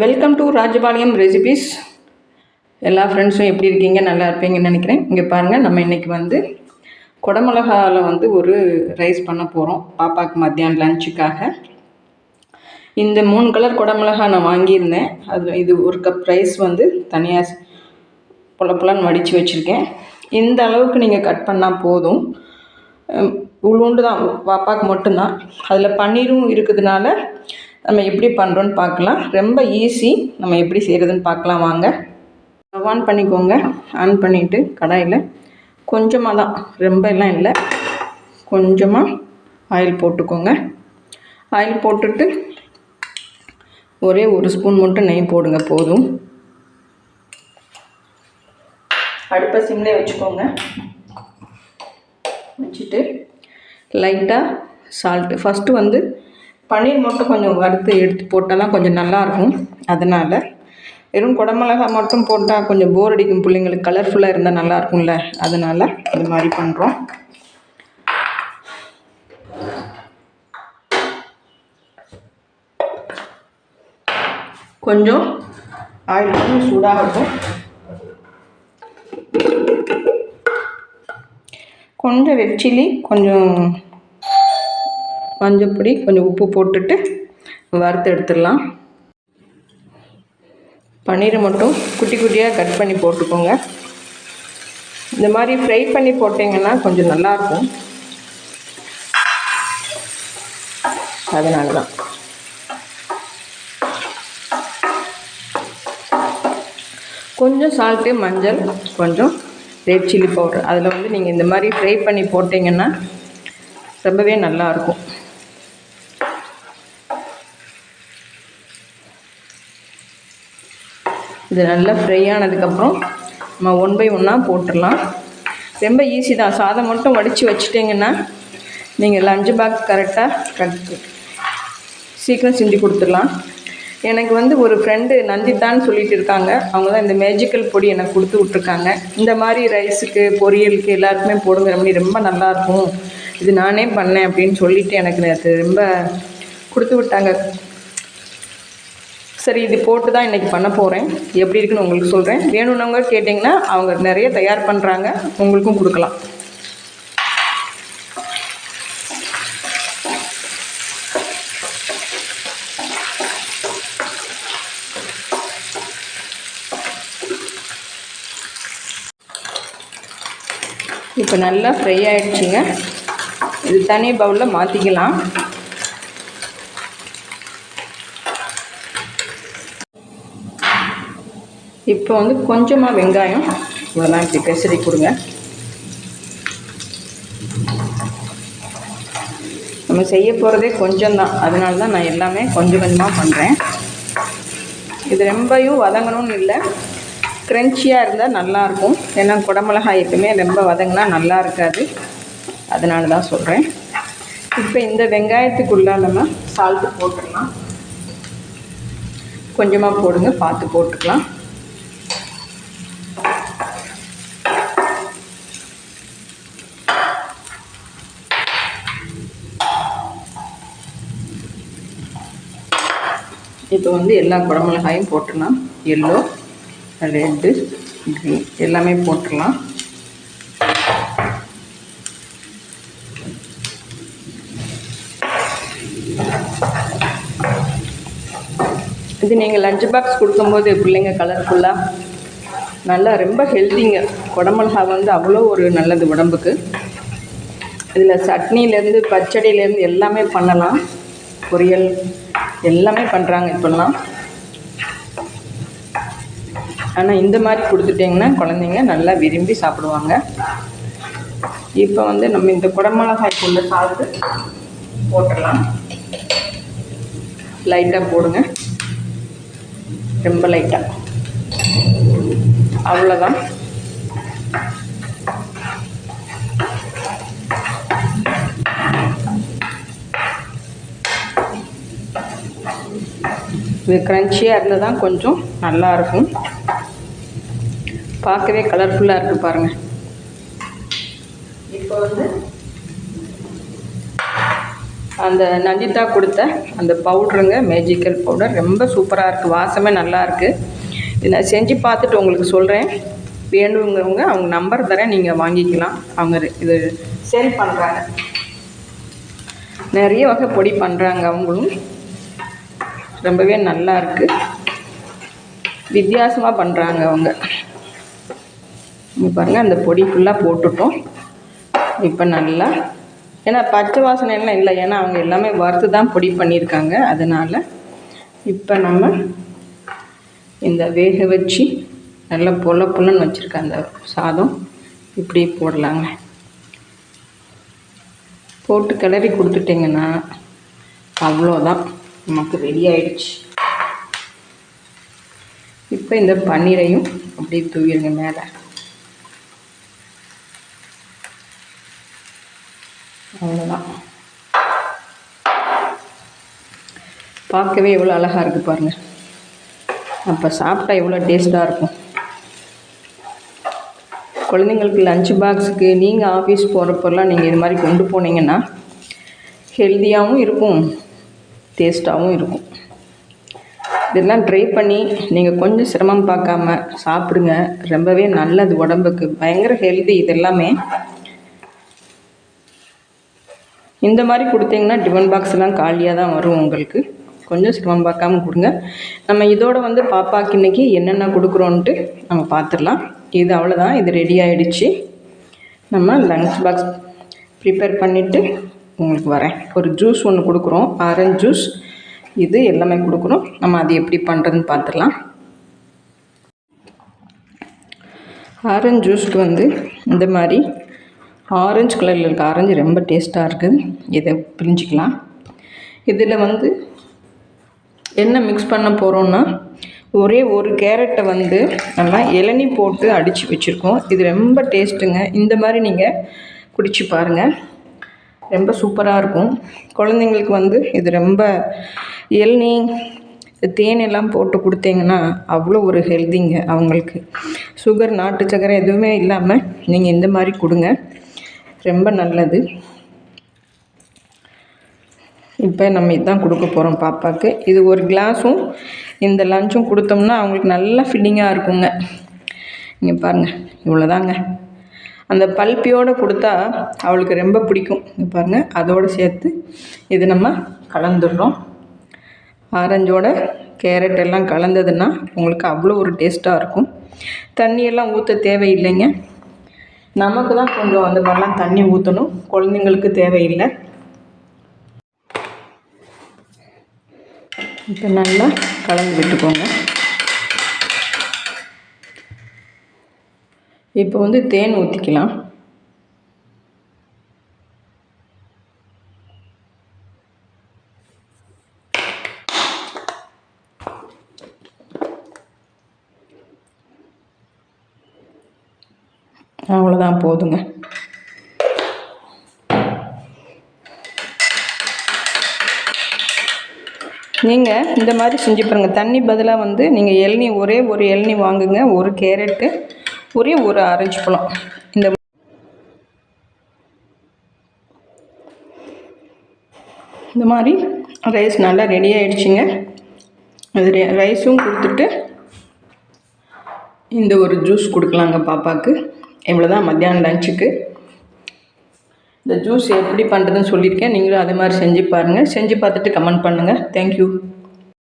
Welcome to Rajapalayam recipes. எல்லா ஃப்ரெண்ட்ஸும் எப்படி இருக்கீங்க? நல்லா இருப்பீங்கன்னு நினைக்கிறேன். இங்கே பாருங்கள், நம்ம இன்றைக்கி குடமிளகாவில் ஒரு ரைஸ் பண்ண போகிறோம். பாப்பாவுக்கு மத்தியானம் லஞ்சுக்காக இந்த 3 கலர் குடமிளகா நான் வாங்கியிருந்தேன். அது இது 1 கப் ரைஸ் தனியாக புலப்புலன்னு வடித்து வச்சுருக்கேன். இந்த அளவுக்கு நீங்கள் கட் பண்ணால் போதும். உளுண்டு தான், பாப்பாவுக்கு மட்டும்தான். அதில் பன்னீரும் இருக்கிறதுனால நம்ம எப்படி பண்ணுறோன்னு பார்க்கலாம். ரொம்ப ஈஸி. நம்ம எப்படி செய்கிறதுன்னு பார்க்கலாம் வாங்க. ஆன் பண்ணிக்கோங்க. ஆன் பண்ணிவிட்டு கடாயில் கொஞ்சமாக தான், ரொம்ப எல்லாம் இல்லை, கொஞ்சமாக ஆயில் போட்டுக்கோங்க. ஆயில் போட்டுட்டு ஒரே 1 ஸ்பூன் மட்டும் நெய் போடுங்க, போதும். அடுப்பை சிம்லே வச்சுக்கோங்க. வச்சுட்டு லைட்டாக சால்ட்டு, ஃபஸ்ட்டு பன்னீர் மட்டும் கொஞ்சம் வறுத்து எடுத்து போட்டால் தான் கொஞ்சம் நல்லாயிருக்கும். அதனால் வெறும் குடமிளகா மட்டும் போட்டால் கொஞ்சம் போர் அடிக்கும் பிள்ளைங்களுக்கு. கலர்ஃபுல்லாக இருந்தால் நல்லாயிருக்கும்ல, அதனால் இது மாதிரி பண்ணுறோம். கொஞ்சம் ஆயில் கொஞ்சம் சூடாகட்டும். கொஞ்சம் ரெட் சில்லி, கொஞ்சம் மஞ்சப்பொடி, கொஞ்சம் உப்பு போட்டுட்டு வறுத்து எடுத்துடலாம். பன்னீரை மட்டும் குட்டி குட்டியாக கட் பண்ணி போட்டுக்கோங்க. இந்த மாதிரி ஃப்ரை பண்ணி போட்டிங்கன்னா கொஞ்சம் நல்லாயிருக்கும். அதனால தான் கொஞ்சம் சால்ட்டு, மஞ்சள், கொஞ்சம் ரெட் சில்லி பவுடர். அதில் நீங்கள் இந்த மாதிரி ஃப்ரை பண்ணி போட்டிங்கன்னா ரொம்பவே நல்லாயிருக்கும். இது நல்லா ஃப்ரை ஆனதுக்கப்புறம் நம்ம 1 பை 1 போட்டுடலாம். ரொம்ப ஈஸி தான். சாதம் மட்டும் வடித்து வச்சுட்டிங்கன்னா நீங்கள் லஞ்சு பாக்ஸ் கரெக்டாக சீக்கிரம் செஞ்சு கொடுத்துடலாம். எனக்கு ஒரு ஃப்ரெண்டு நந்தித்தான்னு சொல்லிட்டு இருக்காங்க. அவங்க தான் இந்த மேஜிக்கல் பொடி எனக்கு கொடுத்து விட்ருக்காங்க. இந்த மாதிரி ரைஸுக்கு, பொரியலுக்கு எல்லாருக்குமே போடுங்க, ரொம்ப நல்லாயிருக்கும், இது நானே பண்ணேன் அப்படின்னு சொல்லிவிட்டு எனக்கு ரொம்ப கொடுத்து விட்டாங்க. சரி, இது போட்டு தான் இன்றைக்கி பண்ண போகிறேன். எப்படி இருக்குன்னு உங்களுக்கு சொல்கிறேன். வேணும்னவங்க கேட்டிங்கன்னா அவங்க நிறைய தயார் பண்ணுறாங்க, உங்களுக்கும் கொடுக்கலாம். இப்போ நல்லா ஃப்ரை ஆகிடுச்சிங்க. இது தனி பவுலில் மாற்றிக்கலாம். இப்போ கொஞ்சமாக வெங்காயம் இவ்வளோதான் இப்படி பெசரி கொடுங்க. நம்ம செய்ய போகிறதே கொஞ்சம் தான், அதனால தான் நான் எல்லாமே கொஞ்சம் கொஞ்சமாக பண்ணுறேன். இது ரொம்பவும் வதங்கணும்னு இல்லை, க்ரன்ச்சியாக இருந்தால் நல்லாயிருக்கும். ஏன்னா குடமிளகாய் எப்பவுமே ரொம்ப வதங்கினா நல்லா இருக்காது, அதனால தான் சொல்கிறேன். இப்போ இந்த வெங்காயத்துக்குள்ளே நம்ம சால்ட்டு போட்டுடலாம். கொஞ்சமாக போடுங்க, பார்த்து போட்டுக்கலாம். இப்போ எல்லா குடமிளகாயும் போட்டுடலாம். எல்லோ, ரெட்டு, க்ரீன் எல்லாமே போட்டுடலாம். இது நீங்கள் லஞ்ச் பாக்ஸ் கொடுக்கும்போது பிள்ளைங்க கலர்ஃபுல்லாக நல்லா ரொம்ப ஹெல்த்திங்க. குடமிளகா அவ்வளோ ஒரு நல்லது உடம்புக்கு. இதில் சட்னிலேருந்து பச்சடியிலேருந்து எல்லாமே பண்ணலாம். பொரியல் எல்லாமே பண்ணுறாங்க இப்போல்லாம். ஆனால் இந்த மாதிரி கொடுத்துட்டிங்கன்னா குழந்தைங்க நல்லா விரும்பி சாப்பிடுவாங்க. இப்போ நம்ம இந்த குடமிளகாய்க்குள்ள சால்ட்டு போட்டுடலாம். லைட்டாக போடுங்க, ரொம்ப லைட்டாக, அவ்வளோதான். இது க்ரன்ச்சியாக இருந்தால் தான் கொஞ்சம் நல்லாயிருக்கும். பார்க்கவே கலர்ஃபுல்லாக இருக்குது பாருங்கள். இப்போ அந்த நந்திதா கொடுத்த அந்த பவுட்ருங்க, மேஜிக்கல் பவுடர் ரொம்ப சூப்பராக இருக்குது, வாசமே நல்லாயிருக்கு. இது நான் செஞ்சு பார்த்துட்டு உங்களுக்கு சொல்கிறேன். வேணுங்கிறவங்க அவங்க நம்பர் தரேன், நீங்கள் வாங்கிக்கலாம். அவங்க இது சேல் பண்ணுறாங்க, நிறைய வகை பொடி பண்ணுறாங்க அவங்களும். ரொம்பவே நல்லா இருக்குது, வித்தியாசமாக பண்ணுறாங்க அவங்க. இங்கே பாருங்கள், அந்த பொடி ஃபுல்லாக போட்டுட்டோம். இப்போ நல்லா, ஏன்னா பச்சை வாசனை எல்லாம் இல்லை, ஏன்னா அவங்க எல்லாமே வறுத்து தான் பொடி பண்ணியிருக்காங்க. அதனால் இப்போ நம்ம இந்த வேக வச்சு நல்லா புல்லன்னு வச்சுருக்க அந்த சாதம் இப்படி போடலாங்க. போட்டு கிளறி கொடுத்துட்டிங்கன்னா அவ்வளோதான், நமக்கு ரெடி ஆயிடுச்சு. இப்போ இந்த பன்னீரையும் அப்படியே தூவிடுங்க மேலே. அவ்வளோதான், பார்க்கவே எவ்வளோ அழகாக இருக்குது பாருங்கள். அப்போ சாப்பிட்டா எவ்வளோ டேஸ்ட்டாக இருக்கும். குழந்தைங்களுக்கு லஞ்ச் பாக்ஸுக்கு நீங்கள் ஆஃபீஸ் போகிறப்பெல்லாம் நீங்கள் இது மாதிரி கொண்டு போனீங்கன்னா ஹெல்த்தியாகவும் இருக்கும், டேஸ்ட்டாகவும் இருக்கும். இதெல்லாம் ட்ரை பண்ணி நீங்கள் கொஞ்சம் சிரமம் பார்க்காம சாப்பிடுங்க, ரொம்பவே நல்லது உடம்புக்கு, பயங்கர ஹெல்தி. இது எல்லாமே இந்த மாதிரி கொடுத்தீங்கன்னா டிஃபன் பாக்ஸ்லாம் காலியாக தான் வரும் உங்களுக்கு. கொஞ்சம் சிரமம் பார்க்காம கொடுங்க. நம்ம இதோட வந்து பாப்பாக்கு இன்றைக்கி என்னென்ன கொடுக்குறோன்ட்டு நம்ம பார்த்துடலாம். இது அவ்வளோதான், இது ரெடி ஆகிடுச்சு. நம்ம லஞ்ச் பாக்ஸ் ப்ரிப்பேர் பண்ணிவிட்டு உங்களுக்கு வரேன். ஒரு ஜூஸ் ஒன்று கொடுக்குறோம், ஆரஞ்சு ஜூஸ். இது எல்லாமே கொடுக்குறோம், நம்ம அது எப்படி பண்ணுறதுன்னு பார்த்துடலாம். ஆரஞ்சு ஜூஸ்க்கு வந்து இந்த மாதிரி ஆரஞ்சு கலரில் இருக்க ஆரஞ்சு ரொம்ப டேஸ்ட்டாக இருக்குது. இதை பிரிஞ்சிக்கலாம். இதில் வந்து என்ன மிக்ஸ் பண்ண போகிறோன்னா, ஒரே ஒரு கேரட்டை வந்து நல்லா இளநீ போட்டு அடித்து வச்சுருக்கோம். இது ரொம்ப டேஸ்ட்டுங்க. இந்த மாதிரி நீங்கள் குடிச்சு பாருங்கள், ரொம்ப சூப்பராக இருக்கும். குழந்தைங்களுக்கு வந்து இது ரொம்ப இளநீ தேன் எல்லாம் போட்டு கொடுத்தீங்கன்னா அவ்வளோ ஒரு ஹெல்த்திங்க அவங்களுக்கு. சுகர், நாட்டு சக்கரை எதுவுமே இல்லாமல் நீங்கள் இந்த மாதிரி கொடுங்க, ரொம்ப நல்லது. இப்போ நம்ம இதுதான் கொடுக்க போகிறோம் பாப்பாவுக்கு. இது ஒரு கிளாஸும் இந்த லஞ்சும் கொடுத்தோம்னா அவங்களுக்கு நல்லா ஃபில்லிங்காக இருக்குங்க. இங்கே பாருங்கள், இவ்வளோதாங்க. அந்த பல்ப்பியோடு கொடுத்தா அவளுக்கு ரொம்ப பிடிக்கும். இங்கே பாருங்கள், அதோடு சேர்த்து இது நம்ம கலந்துடுறோம். ஆரஞ்சோட கேரட் எல்லாம் கலந்ததுன்னா உங்களுக்கு அவ்வளோ ஒரு டேஸ்ட்டாக இருக்கும். தண்ணியெல்லாம் ஊற்ற தேவையில்லைங்க, நமக்கு தான் கொஞ்சம் அந்த மாதிரிலாம் தண்ணி ஊற்றணும், குழந்தைங்களுக்கு தேவையில்லை. இப்போ நல்லா கலந்து விட்டுக்கோங்க. இப்போ வந்து தேன் ஊற்றிக்கலாம். அவ்வளோதான், போதுங்க. நீங்கள் இந்த மாதிரி செஞ்சு பாருங்கள். தண்ணி பதிலாக வந்து நீங்கள் இளநீ, ஒரே ஒரு இளநீ வாங்குங்க, ஒரு கேரட்டு, ஒரே ஒரு ஆரஞ்சு பழம். இந்த மாதிரி ரைஸ் நல்லா ரெடி ஆகிடுச்சிங்க. அது ரைஸும் கொடுத்துட்டு இந்த ஒரு ஜூஸ் கொடுக்கலாங்க பாப்பாவுக்கு. இவ்வளோதான் மத்தியானம் லஞ்சுக்கு. இந்த ஜூஸ் எப்படி பண்ணுறதுன்னு சொல்லியிருக்கேன், நீங்களும் அதே மாதிரி செஞ்சு பாருங்கள். செஞ்சு பார்த்துட்டு கமெண்ட் பண்ணுங்கள். தேங்க்யூ.